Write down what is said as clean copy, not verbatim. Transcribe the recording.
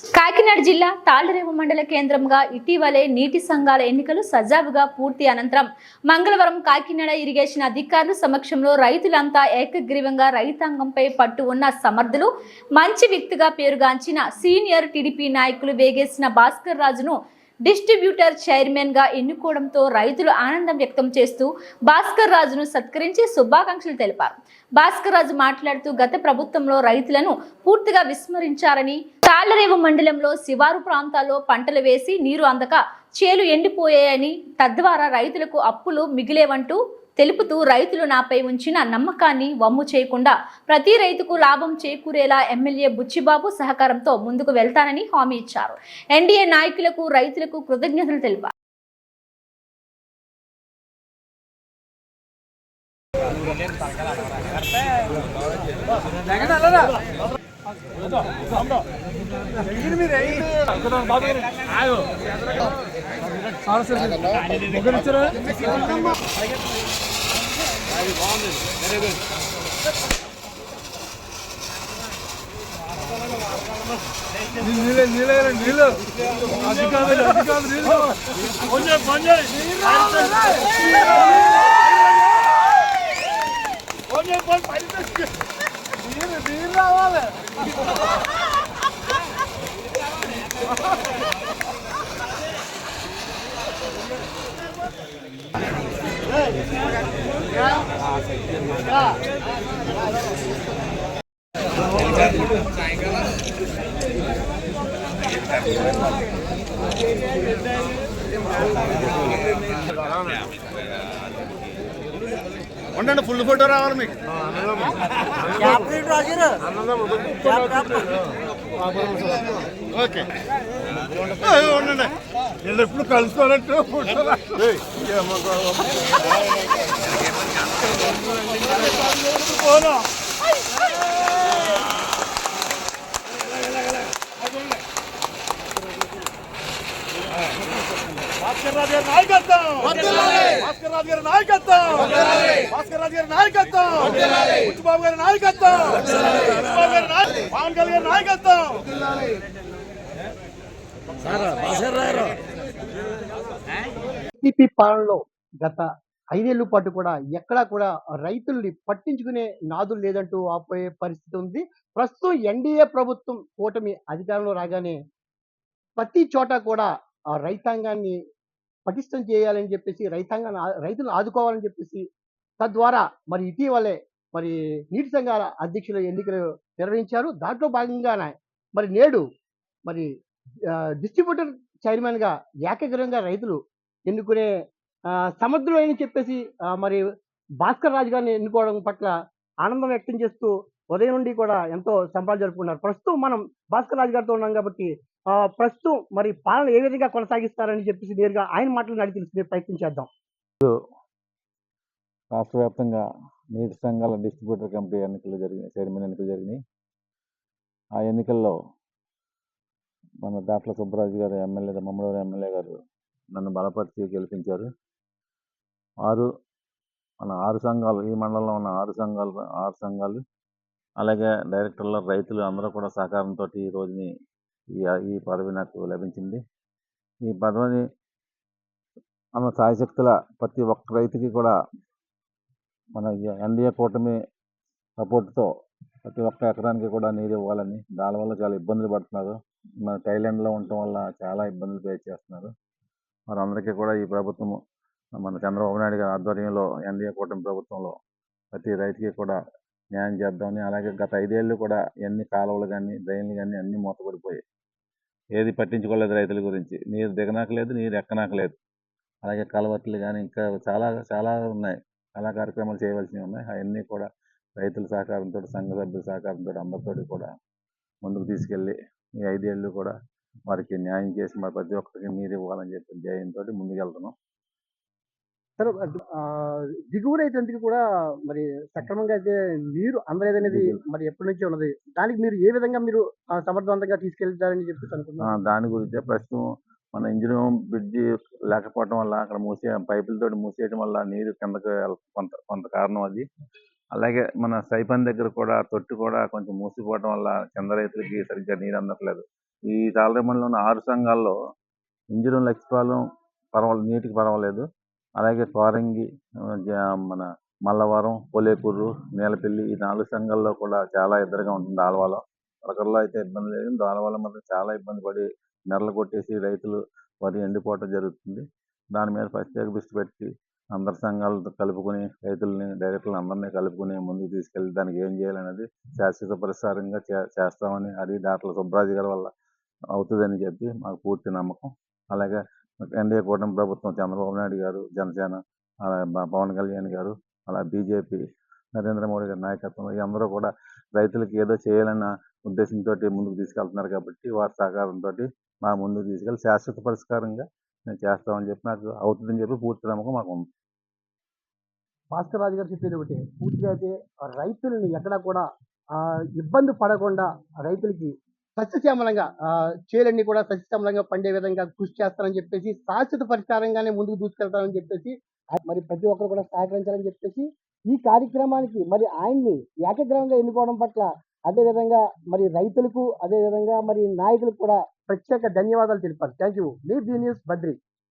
కాకినాడ జిల్లా తాళ్లరేవు మండల కేంద్రంగా ఇటీవలే నీటి సంఘాల ఎన్నికలు సజావుగా పూర్తి అనంతరం మంగళవారం కాకినాడ ఇరిగేషన్ అధికారుల సమక్షంలో రైతులంతా ఏకగ్రీవంగా రైతాంగంపై పట్టు ఉన్న సమర్థులు మంచి వ్యక్తిగా పేరుగాంచిన సీనియర్ టీడీపీ నాయకులు వేగేసిన భాస్కర్ రాజును డిస్ట్రిబ్యూటర్ చైర్మన్ గా ఎన్నుకోవడంతో రైతులు ఆనందం వ్యక్తం చేస్తూ భాస్కర్ రాజును సత్కరించి శుభాకాంక్షలు తెలిపారు. భాస్కర్ రాజు మాట్లాడుతూ గత ప్రభుత్వంలో రైతులను పూర్తిగా విస్మరించారని, తాళ్లరేవు మండలంలో శివారు ప్రాంతాల్లో పంటలు వేసి నీరు అందక చేలు ఎండిపోయాయని, తద్వారా రైతులకు అప్పులు మిగిలేవంటూ తెలుపుతూ రైతులు నాపై ఉంచిన నమ్మకాన్ని వమ్ము చేయకుండా ప్రతి రైతుకు లాభం చేకూరేలా ఎమ్మెల్యే బుచ్చిబాబు సహకారంతో ముందుకు వెళ్తానని హామీ ఇచ్చారు. ఎన్డీఏ నాయకులకు రైతులకు కృతజ్ఞతలు తెలిపారు. నీళ్ళు రావాలి. ఉండండి, ఫుల్ ఫోటో రావాలి మీకు. ఓకే, ఉండండి. వీళ్ళు ఎప్పుడు కలుసుకోవాలంటే ఫోటో భాస్కర్ రాజు గారి నాయకత్వం, భాస్కర్ రాజు గారి నాయకత్వం, భాస్కర్ రాజు గారి నాయకత్వం, బుచ్చిబాబు గారి నాయకత్వం, పవన్ కళ్యాణ్ గారి నాయకత్వం. టీడీపీ పాలనలో గత 5 ఏళ్ల పాటు కూడా ఎక్కడా కూడా రైతుల్ని పట్టించుకునే నాదులు లేదంటూ ఆపోయే పరిస్థితి ఉంది. ప్రస్తుతం ఎన్డీఏ ప్రభుత్వం కూటమి అధికారంలో రాగానే ప్రతి చోట కూడా ఆ రైతాంగాన్ని పటిష్టం చేయాలని చెప్పేసి, రైతులను ఆదుకోవాలని చెప్పేసి, తద్వారా మరి ఇటీవలే మరి నీటి సంఘాల అధ్యక్షుల ఎన్నికలు నిర్వహించారు. దాంట్లో భాగంగానే మరి నేడు మరి డిస్ట్రిబ్యూటర్ చైర్మన్ గా ఏకగ్రీవంగా రైతులు ఎన్నుకునే సమర్థులు అని చెప్పేసి మరి భాస్కర్ రాజు గారిని ఎన్నుకోవడం పట్ల ఆనందం వ్యక్తం చేస్తూ ఉదయం నుండి కూడా ఎంతో సంబరాలు జరుపుకున్నారు. ప్రస్తుతం మనం భాస్కర్ రాజు గారితో ఉన్నాం కాబట్టి ప్రస్తుతం మరి పాలన ఏ విధంగా కొనసాగిస్తారని చెప్పేసి నేరుగా ఆయన మాటలను అడిగి తెలుసుకునే ప్రయత్నం చేద్దాం. రాష్ట్ర వ్యాప్తంగా నీటి సంఘాల డిస్ట్రిబ్యూటర్ కమిటీ ఎన్నికలు జరిగినాయి, చైర్మన్ ఎన్నికలు జరిగినాయి. ఆ ఎన్నికల్లో మన దాట్ల సుబ్బరాజు గారు ఎమ్మెల్యే, మమ్మడూరు ఎమ్మెల్యే గారు నన్ను బలపరిచి గెలిపించారు. మన 6 సంఘాలు, ఈ మండలంలో ఉన్న 6 సంఘాలు అలాగే డైరెక్టర్లు, రైతులు అందరూ కూడా సహకారంతో ఈ రోజుని ఈ పదవి నాకు లభించింది. ఈ పదవిని మన సాయశక్తుల ప్రతి ఒక్క రైతుకి కూడా మన ఎన్డీఏ కూటమి సపోర్ట్తో ప్రతి ఒక్క ఎకరానికి కూడా నీరు ఇవ్వాలని, దానివల్ల చాలా ఇబ్బందులు పడుతున్నారు. మన థైలాండ్లో ఉండటం వల్ల చాలా ఇబ్బందులు ఫేస్ చేస్తున్నారు. మరి అందరికీ కూడా ఈ ప్రభుత్వం మన చంద్రబాబు నాయుడు గారి ఆధ్వర్యంలో ఎన్డీఏ కూటమి ప్రభుత్వంలో ప్రతి రైతుకి కూడా న్యాయం చేద్దామని, అలాగే గత 5 ఏళ్ళు కూడా ఎన్ని కాలువలు కానీ డ్రైన్లు కానీ అన్నీ మూతపడిపోయాయి. ఏది పట్టించుకోలేదు రైతుల గురించి. నీరు దిగనాకలేదు, నీరు ఎక్కనాకలేదు. అలాగే కలవట్లు కానీ ఇంకా చాలా చాలా ఉన్నాయి, చాలా కార్యక్రమాలు చేయవలసినవి ఉన్నాయి. అవన్నీ కూడా రైతుల సహకారంతో, సంఘ సభ్యుల సహకారంతో అందరితో కూడా ముందుకు తీసుకెళ్ళి ఈ 5 ఏళ్ళు కూడా వారికి న్యాయం చేసి మరి ప్రతి ఒక్కరికి నీరు ఇవ్వాలని చెప్పి ధ్యేయంతో ముందుకెళ్తున్నాం. సరే, దిగువ రైతులందరికీ కూడా మరి సక్రమంగా అయితే నీరు అందలేదనేది మరి ఎప్పటి నుంచో ఉన్నది. దానికి మీరు ఏ విధంగా మీరు సమర్థవంతంగా తీసుకెళ్తారని చెప్పేసి అనుకుంటున్నాను. దాని గురించే ప్రస్తుతం మన ఇంజిన్ బ్రిడ్జి లేకపోవడం వల్ల అక్కడ పైపులతో మూసేయడం వల్ల నీరు కిందకి కొంత కారణం అది. అలాగే మన సైపన్ దగ్గర కూడా తొట్టి కూడా కొంచెం మూసిపోవడం వల్ల కింద రైతులకి సరిగ్గా నీరు అందట్లేదు. ఈ తాళరేమణిలో ఉన్న 6 సంఘాల్లో ఇంజరం లక్ష్మీపాలెం నీటికి పర్వాలేదు. అలాగే కోరంగి, మన మల్లవరం, పొలేకూరు, నీలపల్లి ఈ 4 సంఘాల్లో కూడా చాలా ఇద్దరుగా ఉంటుంది ఆలవాలం. పలకల్లో అయితే ఇబ్బంది లేదు. ఆలవాలం మాత్రం చాలా ఇబ్బంది పడి నెరలు కొట్టేసి రైతులు వరి ఎండిపోవటం జరుగుతుంది. దాని మీద ప్రత్యేక దృష్టి పెట్టి అందరి సంఘాలతో కలుపుకొని రైతుల్ని, డైరెక్టర్లు అందరినీ కలుపుకొని ముందుకు తీసుకెళ్ళి దానికి ఏం చేయాలనేది శాశ్వత పరిష్కారంగా చేస్తామని, అది డాక్టర్ సుబ్బరాజు గారి వల్ల అవుతుందని చెప్పి మాకు పూర్తి నమ్మకం. అలాగే ఎన్డీఏ కూటమి ప్రభుత్వం, చంద్రబాబు నాయుడు గారు, జనసేన, పవన్ కళ్యాణ్ గారు, అలా బీజేపీ, నరేంద్ర మోడీ గారి నాయకత్వంలో ఈ అందరూ కూడా రైతులకి ఏదో చేయాలన్న ఉద్దేశంతో ముందుకు తీసుకెళ్తున్నారు కాబట్టి వారి సహకారంతో మా ముందుకు తీసుకెళ్ళి శాశ్వత పరిష్కారంగా మేము చేస్తామని చెప్పి, నాకు అవుతుందని చెప్పి పూర్తి నమ్మకం మాకు ఉంది. భాస్కర్ రాజు గారు చెప్పేది ఒకటి, పూర్తిగా అయితే రైతుల్ని ఎక్కడా కూడా ఇబ్బంది పడకుండా రైతులకి సస్యశ్యామలంగా చేలన్నీ కూడా సస్యశ్యామలంగా పండే విధంగా కృషి చేస్తారని చెప్పేసి, శాశ్వత పరిష్కారంగానే ముందుకు దూసుకెళ్తారని చెప్పేసి, మరి ప్రతి ఒక్కరు కూడా సహకరించాలని చెప్పేసి ఈ కార్యక్రమానికి మరి ఆయన్ని ఏకగ్రహంగా ఎన్నుకోవడం పట్ల, అదేవిధంగా మరి రైతులకు, అదేవిధంగా మరి నాయకులకు కూడా ప్రత్యేక ధన్యవాదాలు తెలిపారు. Thank you. Me be news Badri.